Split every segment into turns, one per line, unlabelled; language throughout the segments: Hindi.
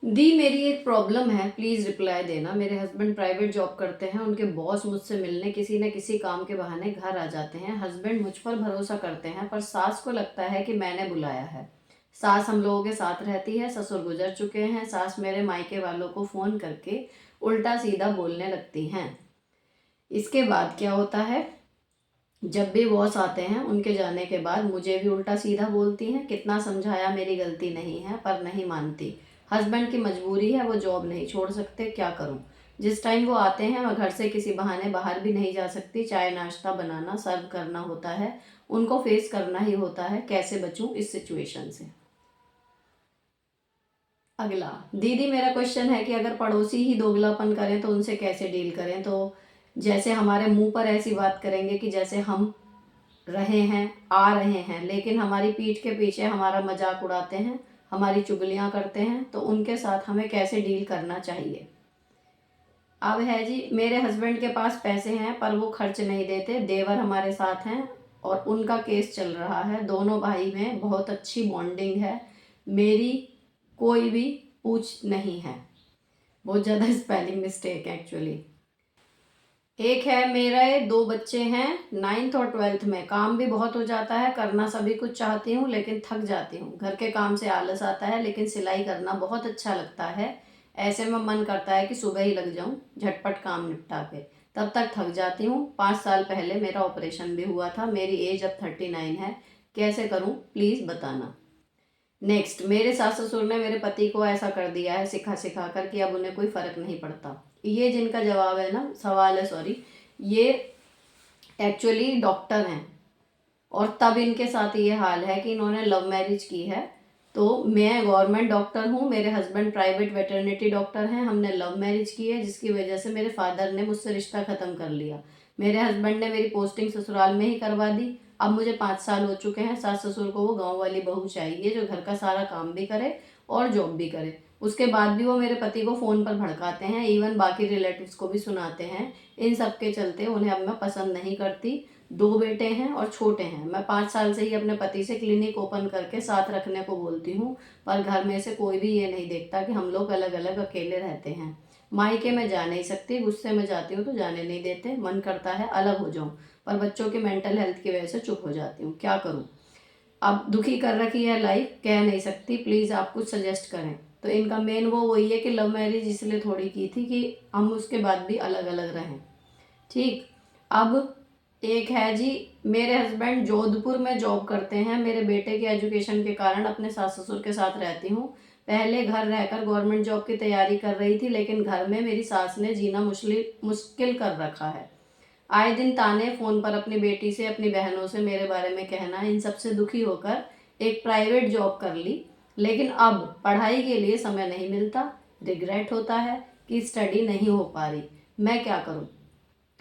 दी मेरी एक प्रॉब्लम है, प्लीज़ रिप्लाई देना। मेरे हस्बैंड प्राइवेट जॉब करते हैं, उनके बॉस मुझसे मिलने किसी न किसी काम के बहाने घर आ जाते हैं। हस्बैंड मुझ पर भरोसा करते हैं, पर सास को लगता है कि मैंने बुलाया है। सास हम लोगों के साथ रहती है, ससुर गुजर चुके हैं। सास मेरे मायके वालों को फ़ोन करके उल्टा सीधा बोलने लगती हैं। इसके बाद क्या होता है, जब भी बॉस आते हैं उनके जाने के बाद मुझे भी उल्टा सीधा बोलती हैं। कितना समझाया मेरी गलती नहीं है, पर नहीं मानती। हस्बैंड की मजबूरी है, वो जॉब नहीं छोड़ सकते, क्या करूं। जिस टाइम वो आते हैं मैं घर से किसी बहाने बाहर भी नहीं जा सकती। चाय नाश्ता बनाना सर्व करना होता है, उनको फेस करना ही होता है। कैसे बचूं इस सिचुएशन से। अगला, दीदी मेरा क्वेश्चन है कि अगर पड़ोसी ही दोगलापन करें तो उनसे कैसे डील करें। तो जैसे हमारे मुंह पर ऐसी बात करेंगे कि जैसे हम रहे हैं, आ रहे हैं, लेकिन हमारी पीठ के पीछे हमारा मजाक उड़ाते हैं, हमारी चुगलियां करते हैं, तो उनके साथ हमें कैसे डील करना चाहिए। अब है जी, मेरे हस्बैंड के पास पैसे हैं पर वो खर्च नहीं देते। देवर हमारे साथ हैं और उनका केस चल रहा है। दोनों भाई में बहुत अच्छी बॉन्डिंग है। मेरी कोई भी पूछ नहीं है। बहुत ज़्यादा स्पेलिंग मिस्टेक है एक्चुअली। एक है, मेरे दो बच्चे हैं, 9th और 12th में। काम भी बहुत हो जाता है, करना सभी कुछ चाहती हूँ लेकिन थक जाती हूँ। घर के काम से आलस आता है, लेकिन सिलाई करना बहुत अच्छा लगता है। ऐसे में मन करता है कि सुबह ही लग जाऊँ झटपट काम निपटा के। तब तक थक जाती हूँ। 5 साल पहले मेरा ऑपरेशन भी हुआ था। मेरी एज अब 39 है। कैसे करूँ प्लीज़ बताना। नेक्स्ट, मेरे सास ससुर ने मेरे पति को ऐसा कर दिया है सिखा सिखा कर कि अब उन्हें कोई फर्क नहीं पड़ता। ये जिनका जवाब है ना, सवाल है सॉरी, ये एक्चुअली डॉक्टर हैं और तब इनके साथ ये हाल है कि इन्होंने लव मैरिज की है। तो मैं गवर्नमेंट डॉक्टर हूँ, मेरे हस्बैंड प्राइवेट वेटरनिटी डॉक्टर हैं। हमने लव मैरिज की है, जिसकी वजह से मेरे फादर ने मुझसे रिश्ता ख़त्म कर लिया। मेरे हस्बैंड ने मेरी पोस्टिंग ससुराल में ही करवा दी। अब मुझे 5 साल हो चुके हैं। सास ससुर को वो गाँव वाली बहू चाहिए जो घर का सारा काम भी करे और जॉब भी करे। उसके बाद भी वो मेरे पति को फ़ोन पर भड़काते हैं, इवन बाकी रिलेटिव्स को भी सुनाते हैं। इन सब के चलते उन्हें अब मैं पसंद नहीं करती। 2 बेटे हैं और छोटे हैं। मैं 5 साल से ही अपने पति से क्लिनिक ओपन करके साथ रखने को बोलती हूँ, पर घर में से कोई भी ये नहीं देखता कि हम लोग अलग अलग अकेले रहते हैं। मायके में जा नहीं सकती, गुस्से में जाती हूँ तो जाने नहीं देते। मन करता है अलग हो जाऊँ, पर बच्चों की मेंटल हेल्थ की वजह से चुप हो जाती हूँ। क्या करूँ। अब दुखी कर रखी है लाइफ, कह नहीं सकती। प्लीज़ आप कुछ सजेस्ट करें। तो इनका मेन वो वही है कि लव मैरिज इसलिए थोड़ी की थी कि हम उसके बाद भी अलग अलग रहें। ठीक। अब एक है जी, मेरे हस्बैंड जोधपुर में जॉब करते हैं। मेरे बेटे के एजुकेशन के कारण अपने सास ससुर के साथ रहती हूँ। पहले घर रहकर गवर्नमेंट जॉब की तैयारी कर रही थी, लेकिन घर में मेरी सास ने जीना मुश्किल कर रखा है। आए दिन ताने, फ़ोन पर अपनी बेटी से, अपनी बहनों से मेरे बारे में कहना। इन सबसे दुखी होकर एक प्राइवेट जॉब कर ली, लेकिन अब पढ़ाई के लिए समय नहीं मिलता। रिग्रेट होता है कि स्टडी नहीं हो पा रही। मैं क्या करूँ।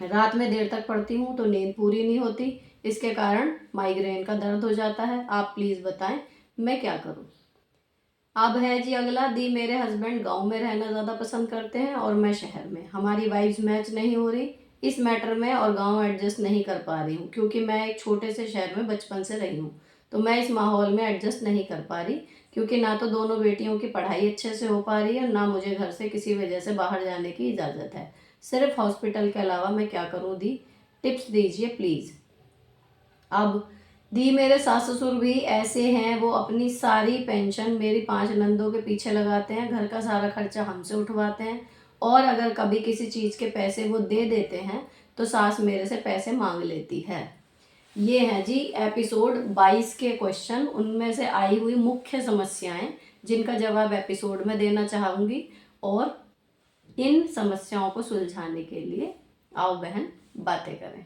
रात में देर तक पढ़ती हूँ तो नींद पूरी नहीं होती। इसके कारण माइग्रेन का दर्द हो जाता है। आप प्लीज़ बताएं मैं क्या करूँ। अब है जी अगला, दी मेरे हस्बैंड गांव में रहना ज़्यादा पसंद करते हैं और मैं शहर में। हमारी वाइब्स मैच नहीं हो रही इस मैटर में, और गांव एडजस्ट नहीं कर पा रही हूँ क्योंकि मैं एक छोटे से शहर में बचपन से रही हूँ। तो मैं इस माहौल में एडजस्ट नहीं कर पा रही, क्योंकि ना तो दोनों बेटियों की पढ़ाई अच्छे से हो पा रही है, ना मुझे घर से किसी वजह से बाहर जाने की इजाज़त है। सिर्फ हॉस्पिटल के अलावा मैं क्या करूँ दी, टिप्स दीजिए प्लीज़। अब दी मेरे सास ससुर भी ऐसे हैं, वो अपनी सारी पेंशन मेरी 5 नंदों के पीछे लगाते हैं। घर का सारा खर्चा हमसे उठवाते हैं, और अगर कभी किसी चीज़ के पैसे वो दे देते हैं तो सास मेरे से पैसे मांग लेती है। ये हैं जी एपिसोड 22 के क्वेश्चन, उनमें से आई हुई मुख्य समस्याएं, जिनका जवाब एपिसोड में देना चाहूँगी। और इन समस्याओं को सुलझाने के लिए आओ बहन बातें करें।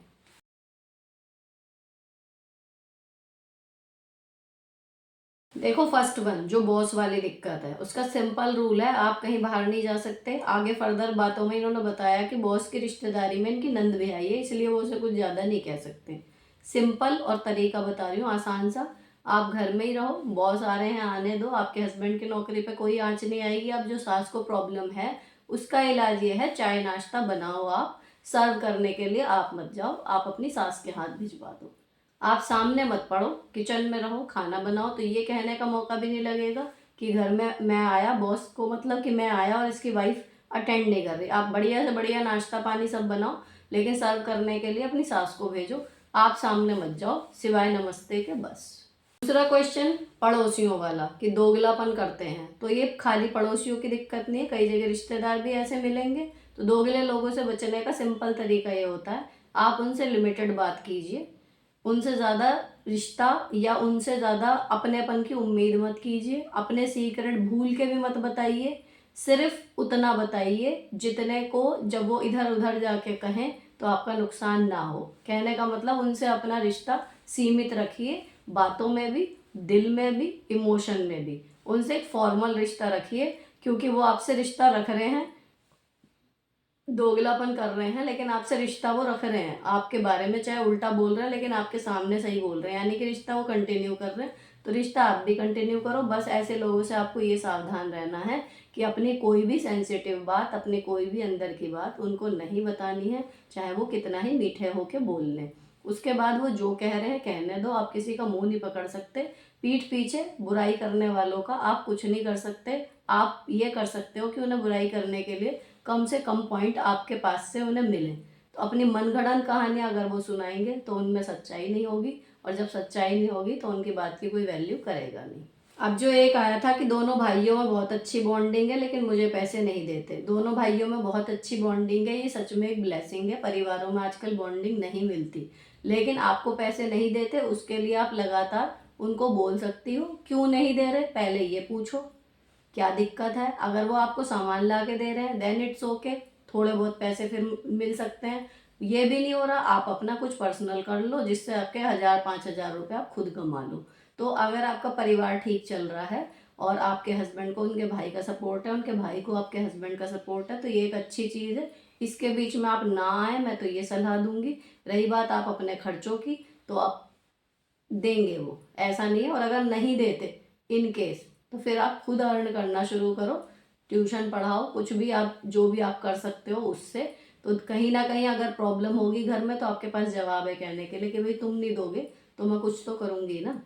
देखो, फर्स्ट वन जो बॉस वाली दिक्कत है, उसका सिंपल रूल है, आप कहीं बाहर नहीं जा सकते। आगे फर्दर बातों में इन्होंने बताया कि बॉस की रिश्तेदारी में इनकी नंद भी आई है, इसलिए वो उसे कुछ ज़्यादा नहीं कह सकते। सिंपल और तरीका बता रही हूँ, आसान सा। आप घर में ही रहो, बॉस आ रहे हैं आने दो, आपके हस्बैंड की नौकरी पे कोई आँच नहीं आएगी। अब जो सास को प्रॉब्लम है उसका इलाज ये है, चाय नाश्ता बनाओ, आप सर्व करने के लिए आप मत जाओ, आप अपनी सास के हाथ भिजवा दो। आप सामने मत पड़ो, किचन में रहो, खाना बनाओ, तो ये कहने का मौका भी नहीं लगेगा कि घर में मैं आया, बॉस को मतलब कि मैं आया और इसकी वाइफ अटेंड नहीं कर रही। आप बढ़िया से बढ़िया नाश्ता पानी सब बनाओ, लेकिन सर्व करने के लिए अपनी सास को भेजो, आप सामने मत जाओ सिवाय नमस्ते के, बस। दूसरा क्वेश्चन पड़ोसियों वाला कि दोगलापन करते हैं, तो ये खाली पड़ोसियों की दिक्कत नहीं है, कई जगह रिश्तेदार भी ऐसे मिलेंगे। तो दोगले लोगों से बचने का सिंपल तरीका ये होता है, आप उनसे लिमिटेड बात कीजिए, उनसे ज़्यादा रिश्ता या उनसे ज़्यादा अपनेपन की उम्मीद मत कीजिए, अपने सीक्रेट भूल के भी मत बताइए, सिर्फ उतना बताइए जितने को जब वो इधर उधर जाके कहें तो आपका नुकसान ना हो। कहने का मतलब उनसे अपना रिश्ता सीमित रखिए, बातों में भी, दिल में भी, इमोशन में भी। उनसे एक फॉर्मल रिश्ता रखिए, क्योंकि वो आपसे रिश्ता रख रहे हैं, दोगलापन कर रहे हैं, लेकिन आपसे रिश्ता वो रख रहे हैं, आपके बारे में चाहे उल्टा बोल रहे हैं लेकिन आपके सामने सही बोल रहे हैं, यानी कि रिश्ता वो कंटिन्यू कर रहे हैं। तो रिश्ता आप भी कंटिन्यू करो। बस ऐसे लोगों से आपको ये सावधान रहना है कि अपनी कोई भी सेंसिटिव बात, अपनी कोई भी अंदर की बात उनको नहीं बतानी है, चाहे वो कितना ही मीठे होके बोल लें। उसके बाद वो जो कह रहे हैं कहने दो, आप किसी का मुंह नहीं पकड़ सकते। पीठ पीछे बुराई करने वालों का आप कुछ नहीं कर सकते। आप ये कर सकते हो कि उन्हें बुराई करने के लिए कम से कम पॉइंट आपके पास से उन्हें मिले। तो अपनी मनगढ़ंत कहानियां अगर वो सुनाएंगे तो उनमें सच्चाई नहीं होगी, और जब सच्चाई नहीं होगी तो उनकी बात की कोई वैल्यू करेगा नहीं। अब जो एक आया था कि दोनों भाइयों में बहुत अच्छी बॉन्डिंग है लेकिन मुझे पैसे नहीं देते, दोनों भाइयों में बहुत अच्छी बॉन्डिंग है, ये सच में एक ब्लेसिंग है। परिवारों में आजकल बॉन्डिंग नहीं मिलती, लेकिन आपको पैसे नहीं देते, उसके लिए आप लगातार उनको बोल सकती हो, क्यों नहीं दे रहे पहले ये पूछो, क्या दिक्कत है। अगर वो आपको सामान ला के दे रहे हैं देन इट्स ओके, थोड़े बहुत पैसे फिर मिल सकते हैं। ये भी नहीं हो रहा, आप अपना कुछ पर्सनल कर लो जिससे आपके 1000-5000 रुपये आप खुद कमा लो। तो अगर आपका परिवार ठीक चल रहा है और आपके हस्बैंड को उनके भाई का सपोर्ट है, उनके भाई को आपके हस्बैंड का सपोर्ट है, तो ये एक अच्छी चीज़ है। इसके बीच में आप ना आए, मैं तो ये सलाह दूंगी। रही बात आप अपने खर्चों की, तो आप देंगे वो, ऐसा नहीं है। और अगर नहीं देते इन केस, तो फिर आप खुद अर्न करना शुरू करो, ट्यूशन पढ़ाओ, कुछ भी आप जो भी आप कर सकते हो उससे। तो कहीं ना कहीं अगर प्रॉब्लम होगी घर में तो आपके पास जवाब है कहने के लिए कि भाई तुम नहीं दोगे तो मैं कुछ तो करूँगी ना।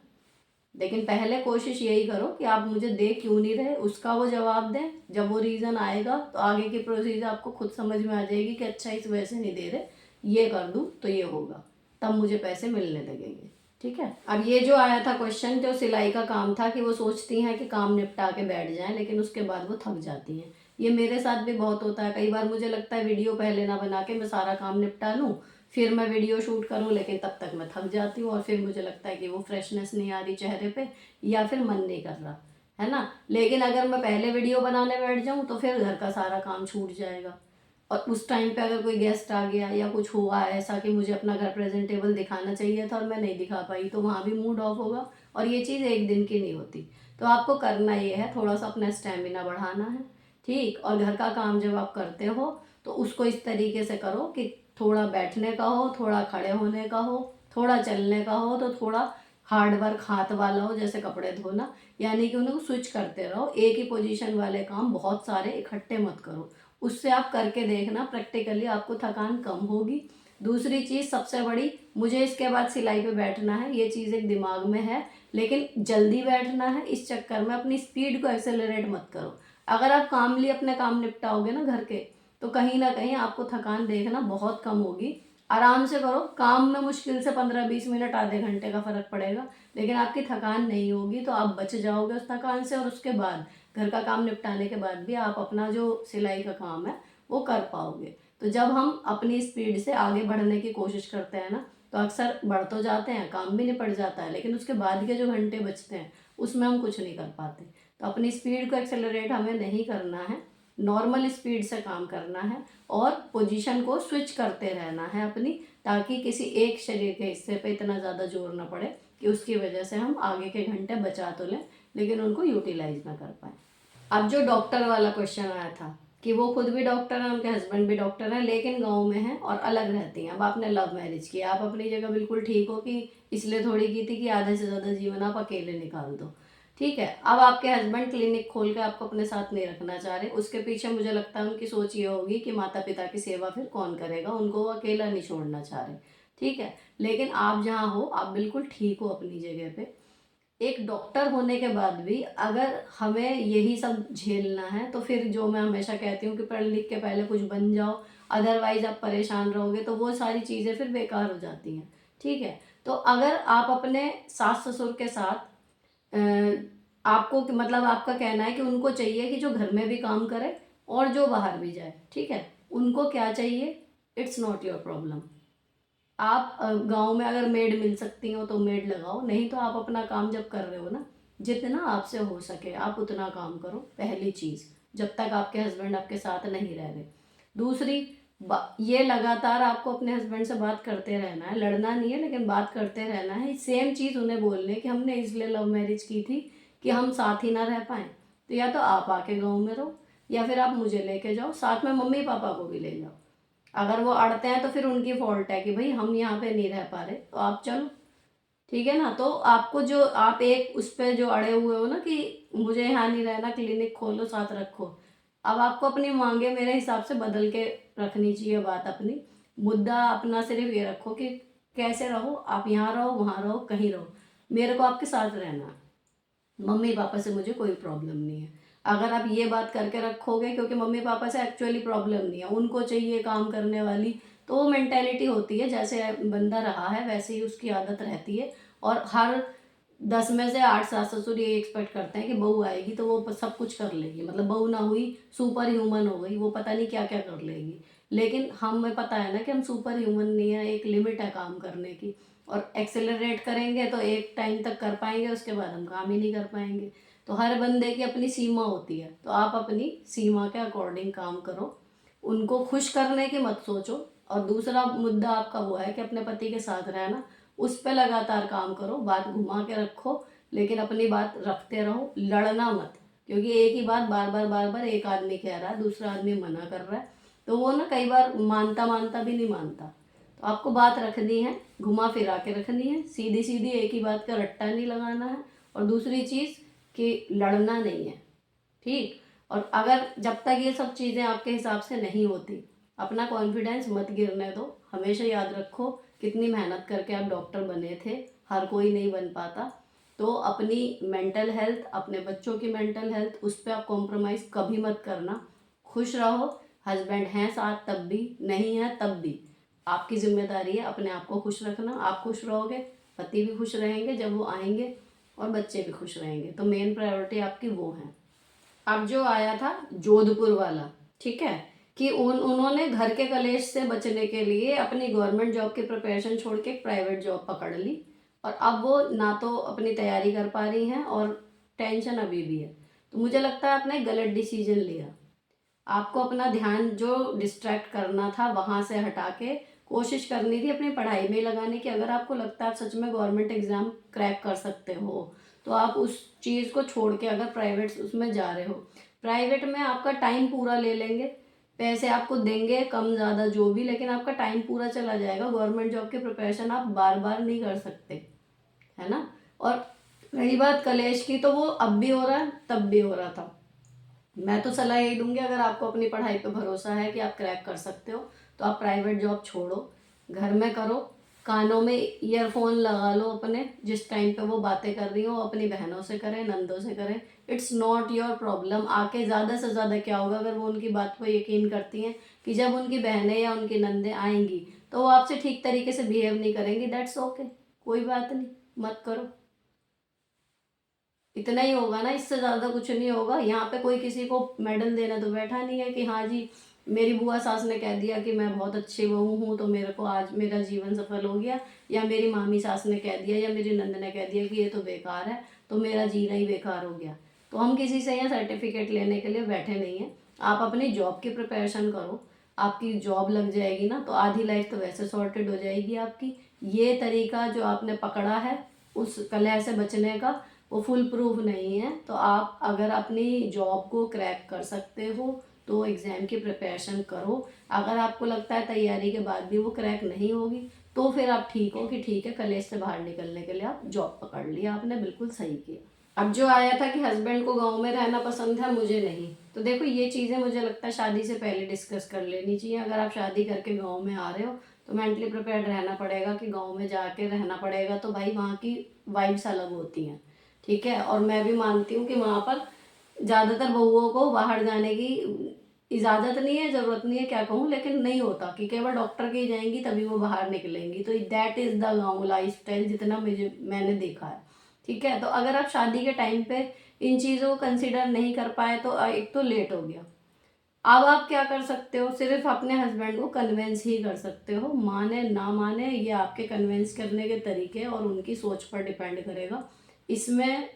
लेकिन पहले कोशिश यही करो कि आप मुझे दे क्यों नहीं रहे, उसका वो जवाब दें। जब वो रीज़न आएगा तो आगे की प्रोसीजर आपको खुद समझ में आ जाएगी कि अच्छा इस वजह से नहीं दे रहे, ये कर दूँ तो ये होगा, तब मुझे पैसे मिलने लगेंगे। ठीक है। अब ये जो आया था क्वेश्चन, जो सिलाई का काम था कि वो सोचती हैं कि काम निपटा के बैठ जाएं लेकिन उसके बाद वो थक जाती हैं। ये मेरे साथ भी बहुत होता है, कई बार मुझे लगता है वीडियो पहले ना बना के मैं सारा काम निपटा लूँ, फिर मैं वीडियो शूट करूँ, लेकिन तब तक मैं थक जाती हूँ और फिर मुझे लगता है कि वो फ्रेशनेस नहीं आ रही चेहरे पे, या फिर मन नहीं कर रहा है ना। लेकिन अगर मैं पहले वीडियो बनाने बैठ जाऊँ तो फिर घर का सारा काम छूट जाएगा, और उस टाइम पे अगर कोई गेस्ट आ गया या कुछ हुआ ऐसा कि मुझे अपना घर प्रेजेंटेबल दिखाना चाहिए था और मैं नहीं दिखा पाई, तो वहाँ भी मूड ऑफ होगा। और ये चीज़ एक दिन की नहीं होती। तो आपको करना ये है, थोड़ा सा अपना स्टेमिना बढ़ाना है, ठीक। और घर का काम जब आप करते हो तो उसको इस तरीके से करो कि थोड़ा बैठने का हो, थोड़ा खड़े होने का हो, थोड़ा चलने का हो, तो थोड़ा हार्ड वर्क हाथ वाला हो, जैसे कपड़े धोना। यानी कि उन्हें स्विच करते रहो, एक ही पोजीशन वाले काम बहुत सारे इकट्ठे मत करो। उससे आप करके देखना, प्रैक्टिकली आपको थकान कम होगी। दूसरी चीज़ सबसे बड़ी, मुझे इसके बाद सिलाई पे बैठना है, ये चीज़ एक दिमाग में है, लेकिन जल्दी बैठना है, इस चक्कर में अपनी स्पीड को एक्सेलरेट मत करो। अगर आप कामली अपने काम निपटाओगे ना घर के, तो कहीं ना कहीं आपको थकान देखना बहुत कम होगी। आराम से करो काम में, मुश्किल से 15-20 मिनट, आधे घंटे का फर्क पड़ेगा, लेकिन आपकी थकान नहीं होगी, तो आप बच जाओगे उस थकान से। और उसके बाद घर का काम निपटाने के बाद भी आप अपना जो सिलाई का काम है वो कर पाओगे। तो जब हम अपनी स्पीड से आगे बढ़ने की कोशिश करते हैं ना, तो अक्सर बढ़ तो जाते हैं, काम भी निपट जाता है, लेकिन उसके बाद के जो घंटे बचते हैं उसमें हम कुछ नहीं कर पाते। तो अपनी स्पीड को एक्सेलरेट हमें नहीं करना है, नॉर्मल स्पीड से काम करना है, और पोजीशन को स्विच करते रहना है अपनी, ताकि किसी एक शरीर के हिस्से पे इतना ज़्यादा जोर ना पड़े कि उसकी वजह से हम आगे के घंटे बचा तो लें लेकिन उनको यूटिलाइज ना कर पाए। अब जो डॉक्टर वाला क्वेश्चन आया था कि वो खुद भी डॉक्टर हैं, उनके हस्बैंड भी डॉक्टर हैं, लेकिन गांव में हैं और अलग रहती हैं। अब आपने लव मैरिज की, आप अपनी जगह बिल्कुल ठीक हो कि इसलिए थोड़ी की थी कि आधे से ज़्यादा जीवन आप अकेले निकाल दो, ठीक है। अब आपके हस्बैंड क्लिनिक खोल के आपको अपने साथ नहीं रखना चाह रहे, उसके पीछे मुझे लगता है उनकी सोच ये होगी कि माता पिता की सेवा फिर कौन करेगा, उनको वो अकेला नहीं छोड़ना चाह रहे, ठीक है। लेकिन आप जहाँ हो आप बिल्कुल ठीक हो अपनी जगह पे, एक डॉक्टर होने के बाद भी अगर हमें यही सब झेलना है तो फिर जो मैं हमेशा कहती हूँ कि पढ़ लिख के पहले कुछ बन जाओ, अदरवाइज आप परेशान रहोगे तो वो सारी चीज़ें फिर बेकार हो जाती हैं। ठीक है, तो अगर आप अपने सास ससुर के साथ आपको मतलब आपका कहना है कि उनको चाहिए कि जो घर में भी काम करे और जो बाहर भी जाए, ठीक है, उनको क्या चाहिए, इट्स नॉट योर प्रॉब्लम। आप गांव में अगर मेड मिल सकती हो तो मेड लगाओ, नहीं तो आप अपना काम जब कर रहे हो ना, जितना आपसे हो सके आप उतना काम करो, पहली चीज़, जब तक आपके हस्बैंड आपके साथ नहीं रह रहे। दूसरी ये लगातार आपको अपने हस्बैंड से बात करते रहना है, लड़ना नहीं है लेकिन बात करते रहना है। सेम चीज़ उन्हें बोलने कि हमने इसलिए लव मैरिज की थी कि हम साथ ही ना रह पाए, तो या तो आप आके गाँव में रहो या फिर आप मुझे लेके जाओ, साथ में मम्मी पापा को भी ले जाओ। अगर वो अड़ते हैं तो फिर उनकी फॉल्ट है कि भाई हम यहाँ पे नहीं रह पा रहे, तो आप चलो। ठीक है ना, तो आपको जो आप एक उस पर जो अड़े हुए हो ना कि मुझे यहाँ नहीं रहना, क्लिनिक खोलो साथ रखो, अब आपको अपनी मांगे मेरे हिसाब से बदल के रखनी चाहिए बात अपनी। मुद्दा अपना सिर्फ ये रखो कि कैसे रहो, आप यहाँ रहो वहाँ रहो कहीं रहो, मेरे को आपके साथ रहना है, मम्मी पापा से मुझे कोई प्रॉब्लम नहीं है। अगर आप ये बात करके रखोगे, क्योंकि मम्मी पापा से एक्चुअली प्रॉब्लम नहीं है, उनको चाहिए काम करने वाली, तो वो मेंटेलिटी होती है जैसे बंदा रहा है वैसे ही उसकी आदत रहती है। और हर 10 में से 8 सास ससुर ये एक्सपेक्ट करते हैं कि बहू आएगी तो वो सब कुछ कर लेगी, मतलब बहू ना हुई सुपर ह्यूमन हो गई, वो पता नहीं क्या क्या कर लेगी। लेकिन हमें पता है ना कि हम सुपर ह्यूमन नहीं है, एक लिमिट है काम करने की, और एक्सेलरेट करेंगे तो एक टाइम तक कर पाएंगे, उसके बाद हम काम ही नहीं कर पाएंगे। तो हर बंदे की अपनी सीमा होती है, तो आप अपनी सीमा के अकॉर्डिंग काम करो, उनको खुश करने की मत सोचो। और दूसरा मुद्दा आपका वो है कि अपने पति के साथ रहना, उस पर लगातार काम करो, बात घुमा के रखो, लेकिन अपनी बात रखते रहो, लड़ना मत। क्योंकि एक ही बात बार बार एक आदमी कह रहा है, दूसरा आदमी मना कर रहा है, तो वो ना कई बार मानता मानता भी नहीं मानता। तो आपको बात रखनी है, घुमा फिरा के रखनी है, सीधी सीधी एक ही बात का रट्टा नहीं लगाना है। और दूसरी चीज़ कि लड़ना नहीं है, ठीक। और अगर जब तक ये सब चीज़ें आपके हिसाब से नहीं होती, अपना कॉन्फिडेंस मत गिरने दो। हमेशा याद रखो कितनी मेहनत करके आप डॉक्टर बने थे, हर कोई नहीं बन पाता। तो अपनी मेंटल हेल्थ, अपने बच्चों की मेंटल हेल्थ, उस पर आप कॉम्प्रोमाइज़ कभी मत करना। खुश रहो, हस्बैंड हैं साथ तब भी, नहीं है तब भी, आपकी जिम्मेदारी है अपने आप को खुश रखना। आप खुश रहोगे, पति भी खुश रहेंगे जब वो आएंगे, और बच्चे भी खुश रहेंगे, तो मेन प्रायोरिटी आपकी वो है। अब जो आया था जोधपुर वाला, ठीक है, कि उन्होंने घर के कलेश से बचने के लिए अपनी गवर्नमेंट जॉब की प्रिपरेशन छोड़ के एक प्राइवेट जॉब पकड़ ली, और अब वो ना तो अपनी तैयारी कर पा रही हैं और टेंशन अभी भी है। तो मुझे लगता है आपने गलत डिसीजन लिया। आपको अपना ध्यान जो डिस्ट्रैक्ट करना था वहाँ से हटा के कोशिश करनी थी अपनी पढ़ाई में लगाने की। अगर आपको लगता है आप सच में गवर्नमेंट एग्ज़ाम क्रैक कर सकते हो, तो आप उस चीज़ को छोड़ के अगर प्राइवेट उसमें जा रहे हो, प्राइवेट में आपका टाइम पूरा ले लेंगे, पैसे आपको देंगे कम ज़्यादा जो भी, लेकिन आपका टाइम पूरा चला जाएगा। गवर्नमेंट जॉब की प्रिपरेशन आप बार बार नहीं कर सकते, है ना। और रही बात कलेश की, तो वो अब भी हो रहा है तब भी हो रहा था। मैं तो सलाह यही दूंगी, अगर आपको अपनी पढ़ाई पे भरोसा है कि आप क्रैक कर सकते हो, तो आप प्राइवेट जॉब छोड़ो, घर में करो, कानों में ईयरफोन लगा लो अपने, जिस टाइम पे वो बातें कर रही हो अपनी बहनों से करें, नंदों से करें, इट्स नॉट योर प्रॉब्लम। आके ज़्यादा से ज़्यादा क्या होगा, अगर वो उनकी बात पर यकीन करती हैं कि जब उनकी बहनें या उनकी नंदें आएंगी तो वो आपसे ठीक तरीके से बिहेव नहीं करेंगी, दैट्स ओके, कोई बात नहीं, मत करो। इतना ही होगा ना, इससे ज़्यादा कुछ नहीं होगा। यहाँ पे कोई किसी को मेडल देने तो बैठा नहीं है कि हाँ जी मेरी बुआ सास ने कह दिया कि मैं बहुत अच्छी बहू हूँ तो मेरे को आज मेरा जीवन सफल हो गया, या मेरी मामी सास ने कह दिया या मेरी नंद ने कह दिया कि ये तो बेकार है, तो मेरा जीना ही बेकार हो गया। तो हम किसी से यहाँ सर्टिफिकेट लेने के लिए बैठे नहीं हैं। आप अपनी जॉब की प्रिपरेशन करो, आपकी जॉब लग जाएगी ना तो आधी लाइफ तो वैसे सॉर्टेड हो जाएगी आपकी। ये तरीका जो आपने पकड़ा है उस कलह से बचने का, वो फुल प्रूफ नहीं है। तो आप अगर अपनी जॉब को क्रैक कर सकते हो तो एग्ज़ाम की प्रिपरेशन करो। अगर आपको लगता है तैयारी के बाद भी वो क्रैक नहीं होगी, तो फिर आप ठीक हो कि ठीक है, कलेश से बाहर निकलने के लिए आप जॉब पकड़ लिया, आपने बिल्कुल सही किया। अब जो आया था कि हस्बैंड को गांव में रहना पसंद है, मुझे नहीं, तो देखो ये चीज़ें मुझे लगता है शादी से पहले डिस्कस कर लेनी चाहिए। अगर आप शादी करके गांव में आ रहे हो तो मेंटली प्रिपेयर्ड रहना पड़ेगा कि गांव में जाके रहना पड़ेगा, तो भाई वहाँ की वाइब्स अलग होती हैं। ठीक है। और मैं भी मानती हूँ कि वहाँ पर ज़्यादातर बहुओं को बाहर जाने की इजाज़त नहीं है, ज़रूरत नहीं है, क्या कहूँ, लेकिन नहीं होता कि केवल डॉक्टर के ही जाएंगी तभी वो बाहर निकलेंगी। तो दैट इज़ द गाँव लाइफ स्टाइल, जितना मैंने देखा है। ठीक है। तो अगर आप शादी के टाइम पे इन चीज़ों को कंसिडर नहीं कर पाए तो एक तो लेट हो गया। अब आप क्या कर सकते हो, सिर्फ अपने हस्बैंड को कन्विंस ही कर सकते हो, माने ना माने ये आपके कन्विंस करने के तरीके और उनकी सोच पर डिपेंड करेगा। इसमें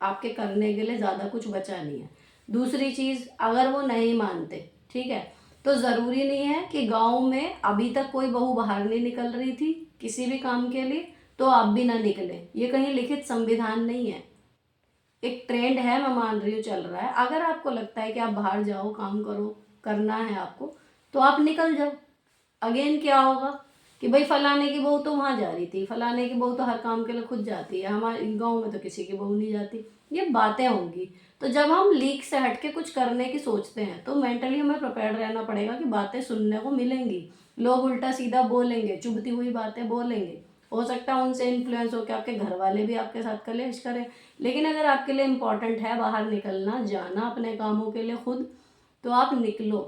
आपके करने के लिए ज़्यादा कुछ बचा नहीं है। दूसरी चीज़, अगर वो नहीं मानते, ठीक है, तो ज़रूरी नहीं है कि गांव में अभी तक कोई बहू बाहर नहीं निकल रही थी किसी भी काम के लिए तो आप भी ना निकले। ये कहीं लिखित संविधान नहीं है, एक ट्रेंड है, मैं मान रही हूँ चल रहा है। अगर आपको लगता है कि आप बाहर जाओ, काम करो, करना है आपको, तो आप निकल जाओ। अगेन क्या होगा कि भाई फलाने की बहू तो वहाँ जा रही थी, फलाने की बहू तो हर काम के लिए खुद जाती है, हमारे गांव में तो किसी की बहू नहीं जाती, ये बातें होंगी। तो जब हम लीक से हट के कुछ करने की सोचते हैं तो मेंटली हमें प्रिपेयर्ड रहना पड़ेगा कि बातें सुनने को मिलेंगी, लोग उल्टा सीधा बोलेंगे, चुभती हुई बातें बोलेंगे। हो सकता है उनसे इन्फ्लुएंस होकर आपके घर वाले भी आपके साथ कलेश करें। लेकिन अगर आपके लिए इम्पोर्टेंट है बाहर निकलना, जाना अपने कामों के लिए खुद, तो आप निकलो।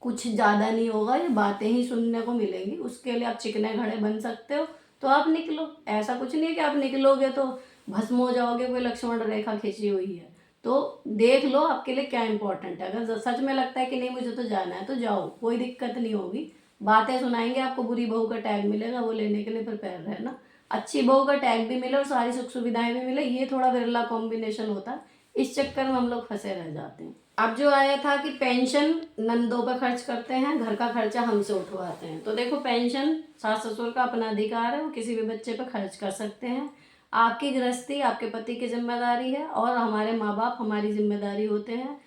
कुछ ज़्यादा नहीं होगा, ये बातें ही सुनने को मिलेंगी, उसके लिए आप चिकने घड़े बन सकते हो तो आप निकलो। ऐसा कुछ नहीं है कि आप निकलोगे तो भस्म हो जाओगे, कोई लक्ष्मण रेखा खींची हुई है। तो देख लो आपके लिए क्या इंपॉर्टेंट है। अगर सच में लगता है कि नहीं मुझे तो जाना है तो जाओ, कोई दिक्कत नहीं होगी। बातें सुनाएंगे आपको, बुरी बहू का टैग मिलेगा, वो लेने के लिए प्रिपेयर रहना। अच्छी बहू का टैग भी मिले और सारी सुख सुविधाएं भी मिले, ये थोड़ा विरला कॉम्बिनेशन होता है। इस चक्कर में हम लोग फंसे रह जाते हैं। अब जो आया था कि पेंशन नंदों पर खर्च करते हैं, घर का खर्चा हमसे उठवाते हैं। तो देखो, पेंशन सास ससुर का अपना अधिकार है, वो किसी भी बच्चे पर खर्च कर सकते हैं। आपकी गृहस्थी आपके पति की जिम्मेदारी है और हमारे माँ बाप हमारी जिम्मेदारी होते हैं।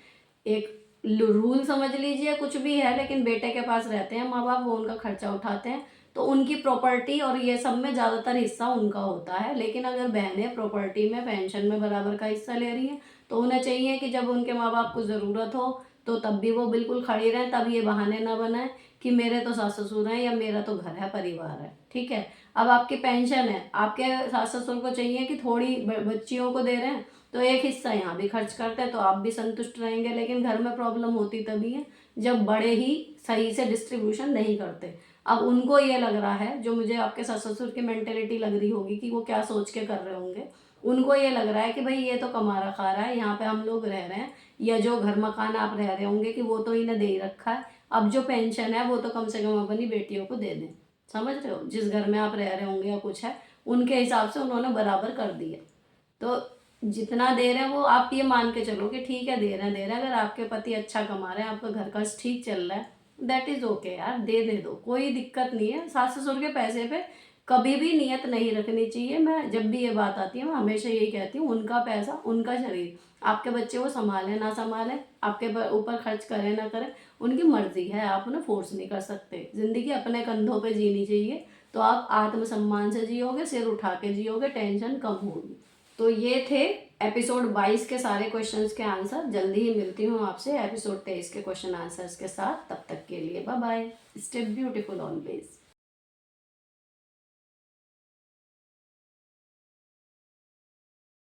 एक रूल समझ लीजिए, कुछ भी है, लेकिन बेटे के पास रहते हैं माँ बाप, वो उनका खर्चा उठाते हैं, तो उनकी प्रॉपर्टी और ये सब में ज़्यादातर हिस्सा उनका होता है। लेकिन अगर बहनें प्रॉपर्टी में, पेंशन में बराबर का हिस्सा ले रही हैं तो उन्हें चाहिए कि जब उनके माँ बाप को ज़रूरत हो तो तब भी वो बिल्कुल खड़ी रहें। तब ये बहाने ना बनाए कि मेरे तो सास ससुर हैं या मेरा तो घर है, परिवार है। ठीक है। अब आपकी पेंशन है, आपके सास ससुर को चाहिए कि थोड़ी बच्चियों को दे रहे हैं तो एक हिस्सा यहाँ भी खर्च करते हैं तो आप भी संतुष्ट रहेंगे। लेकिन घर में प्रॉब्लम होती तभी है जब बड़े ही सही से डिस्ट्रीब्यूशन नहीं करते। अब उनको ये लग रहा है, जो मुझे आपके सास ससुर की मेंटेलिटी लग रही होगी कि वो क्या सोच के कर रहे होंगे, उनको ये लग रहा है कि भाई ये तो कमा रहा खा रहा है, यहाँ पे हम लोग रह रहे हैं, या जो घर मकान आप रह रहे होंगे कि वो तो इन्हें दे ही रखा है, अब जो पेंशन है वो तो कम से कम अपनी बेटियों को दे दें। समझ रहे हो, जिस घर में आप रह रहे होंगे या कुछ है, उनके हिसाब से उन्होंने बराबर कर दिया। तो जितना दे रहे हैं वो आप ये मान के चलो कि ठीक है, दे रहे हैं। अगर आपके पति अच्छा कमा रहे हैं, आपका घर का ठीक चल रहा है, दैट इज ओके यार, दे दो, कोई दिक्कत नहीं है। सास ससुर के पैसे पे कभी भी नियत नहीं रखनी चाहिए। मैं जब भी ये बात आती है मैं हमेशा यही कहती हूँ, उनका पैसा उनका शरीर, आपके बच्चे वो संभालें ना संभालें, आपके ऊपर खर्च करें ना करें, उनकी मर्जी है, आप उन्हें फोर्स नहीं कर सकते। जिंदगी अपने कंधों पे जीनी चाहिए, तो आप आत्मसम्मान से जियोगे, सिर उठा के जियोगे, टेंशन कम होगी। तो ये थे एपिसोड 22 के सारे क्वेश्चंस के आंसर। जल्दी ही मिलती हूँ आपसे एपिसोड 23 के क्वेश्चन आंसर्स के साथ। तब तक के लिए bye bye, stay beautiful always.